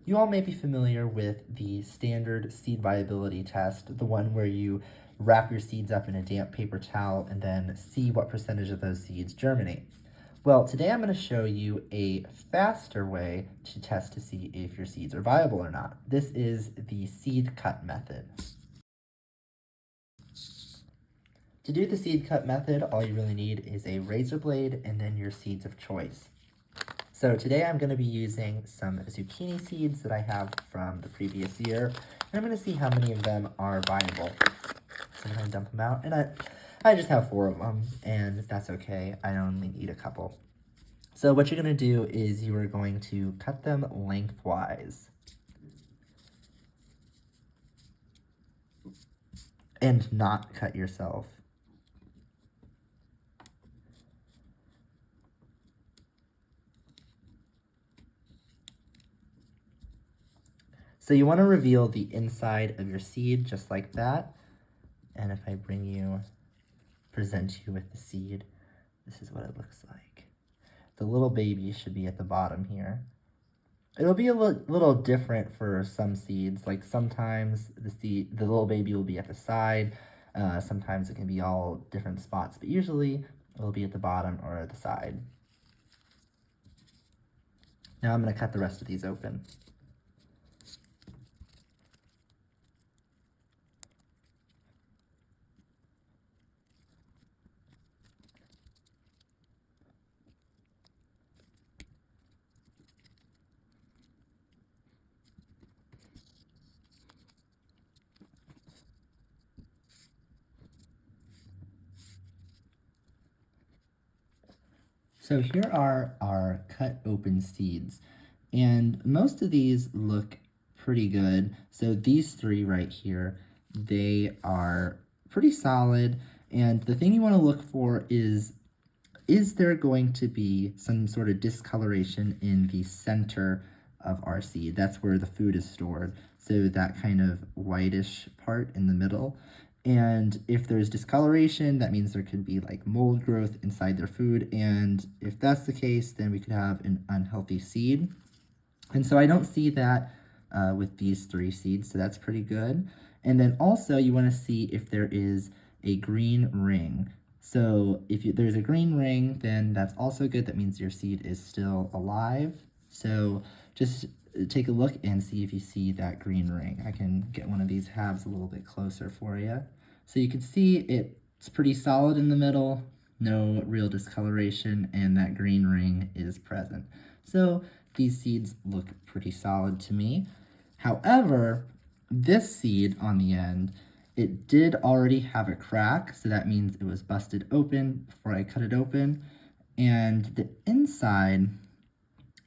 You all may be familiar with the standard seed viability test, the one where you wrap your seeds up in a damp paper towel and then see what percentage of those seeds germinate. Well, today I'm going to show you a faster way to test to see if your seeds are viable or not. This is the seed cut method. To do the seed cut method, all you really need is a razor blade and then your seeds of choice. So today I'm going to be using some zucchini seeds that I have from the previous year, and I'm going to see how many of them are viable. So I'm going to dump them out, and I just have 4 of them, and that's okay. I only need a couple. So what you're going to do is you are going to cut them lengthwise. And not cut yourself. So you want to reveal the inside of your seed just like that. And if I present you with the seed, this is what it looks like. The little baby should be at the bottom here. It'll be a little different for some seeds. Like sometimes the little baby will be at the side. Sometimes it can be all different spots, but usually it'll be at the bottom or the side. Now I'm going to cut the rest of these open. So here are our cut open seeds, and most of these look pretty good. So these 3 right here, they are pretty solid, and the thing you want to look for is there going to be some sort of discoloration in the center of our seed? That's where the food is stored, so that kind of whitish part in the middle. And if there's discoloration, that means there could be like mold growth inside their food. And if that's the case, then we could have an unhealthy seed. And so I don't see that with these 3 seeds, so that's pretty good. And then also you want to see if there is a green ring. So if there's a green ring, then that's also good. That means your seed is still alive. So just take a look and see if you see that green ring. I can get one of these halves a little bit closer for you. So you can see it's pretty solid in the middle, no real discoloration, and that green ring is present. So these seeds look pretty solid to me. However, this seed on the end, it did already have a crack, so that means it was busted open before I cut it open. And the inside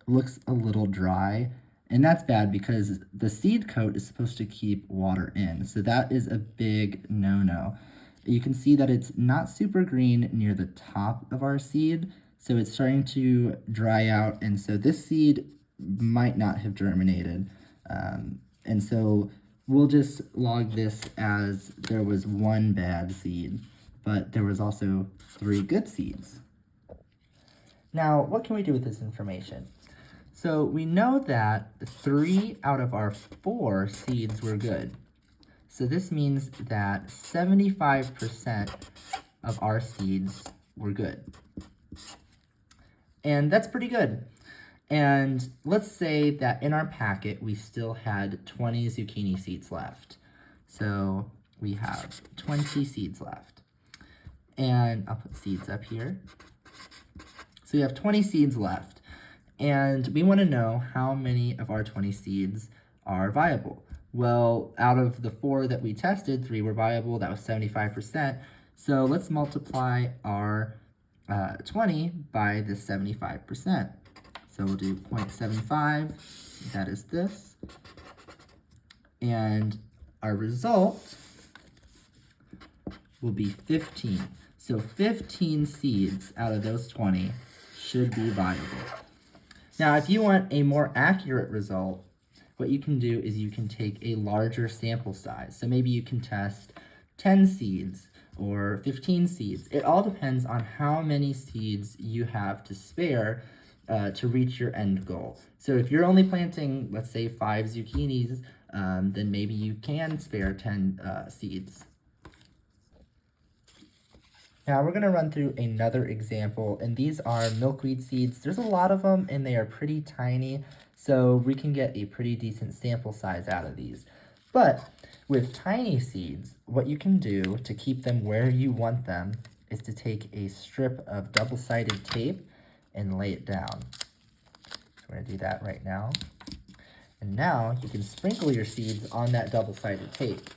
looks a little dry, and that's bad because the seed coat is supposed to keep water in. So that is a big no-no. You can see that it's not super green near the top of our seed, so it's starting to dry out, and so this seed might not have germinated. And so we'll just log this as there was 1 bad seed, but there was also 3 good seeds. Now, what can we do with this information? So we know that 3 out of our 4 seeds were good. So this means that 75% of our seeds were good. And that's pretty good. And let's say that in our packet, we still had 20 zucchini seeds left. So we have 20 seeds left. And I'll put seeds up here. So we have 20 seeds left. And we want to know how many of our 20 seeds are viable. Well, out of the 4 that we tested, 3 were viable. That was 75%. So let's multiply our 20 by the 75%. So we'll do 0.75, that is this. And our result will be 15. So 15 seeds out of those 20 should be viable. Now, if you want a more accurate result, what you can do is you can take a larger sample size. So maybe you can test 10 seeds or 15 seeds. It all depends on how many seeds you have to spare to reach your end goal. So if you're only planting, let's say 5 zucchinis, then maybe you can spare 10 seeds. Now we're going to run through another example, and these are milkweed seeds. There's a lot of them, and they are pretty tiny, so we can get a pretty decent sample size out of these. But with tiny seeds, what you can do to keep them where you want them is to take a strip of double-sided tape and lay it down. So we're going to do that right now. And now you can sprinkle your seeds on that double-sided tape.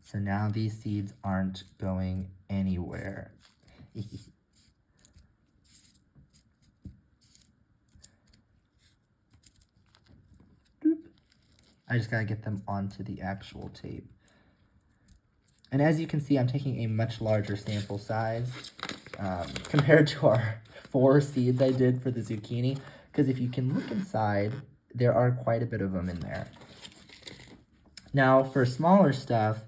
So now these seeds aren't going anywhere. I just gotta get them onto the actual tape. And as you can see, I'm taking a much larger sample size compared to our 4 seeds I did for the zucchini, because if you can look inside, there are quite a bit of them in there. Now, for smaller stuff,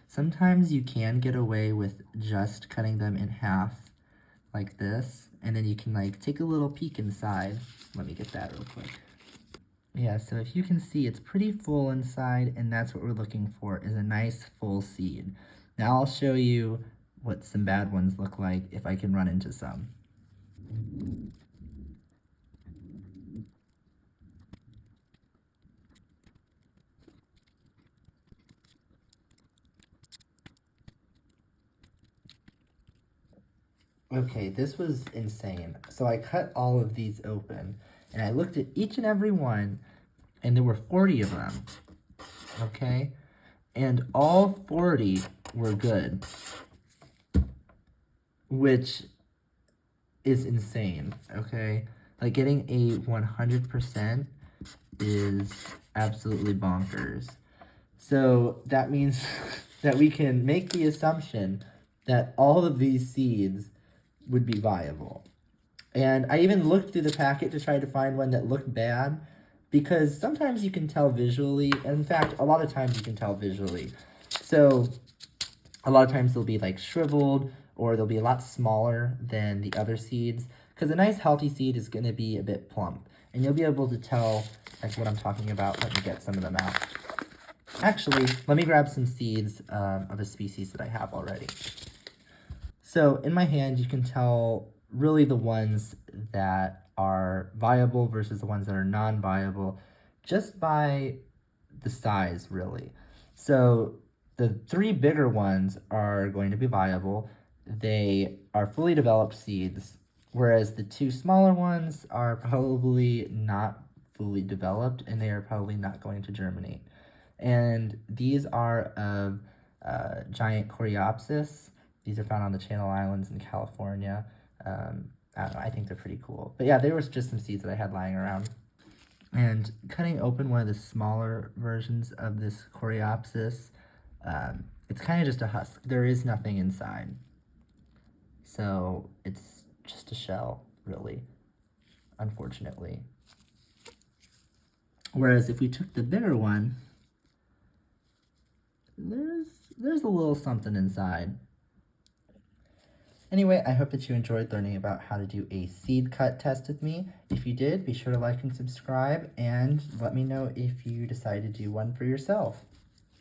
sometimes you can get away with just cutting them in half like this, and then you can like take a little peek inside. Let me get that real quick. Yeah, so if you can see, it's pretty full inside, and that's what we're looking for, is a nice full seed. Now I'll show you what some bad ones look like if I can run into some. Okay, this was insane. So I cut all of these open, and I looked at each and every one, and there were 40 of them, okay? And all 40 were good, which is insane, okay? Like, getting a 100% is absolutely bonkers. So that means that we can make the assumption that all of these seeds would be viable. And I even looked through the packet to try to find one that looked bad, because sometimes you can tell visually, and in fact, a lot of times you can tell visually. So a lot of times they'll be like shriveled, or they'll be a lot smaller than the other seeds, because a nice healthy seed is going to be a bit plump, and you'll be able to tell like what I'm talking about. Let me get some of them out. Actually, let me grab some seeds of a species that I have already. So in my hand, you can tell really the ones that are viable versus the ones that are non-viable just by the size, really. So the 3 bigger ones are going to be viable. They are fully developed seeds, whereas the 2 smaller ones are probably not fully developed, and they are probably not going to germinate. And these are of giant Coreopsis. These are found on the Channel Islands in California. I don't know, I think they're pretty cool. But yeah, there was just some seeds that I had lying around. And cutting open one of the smaller versions of this Coreopsis, it's kind of just a husk. There is nothing inside. So it's just a shell, really, unfortunately. Whereas if we took the bigger one, there's a little something inside. Anyway, I hope that you enjoyed learning about how to do a seed cut test with me. If you did, be sure to like and subscribe, and let me know if you decide to do one for yourself.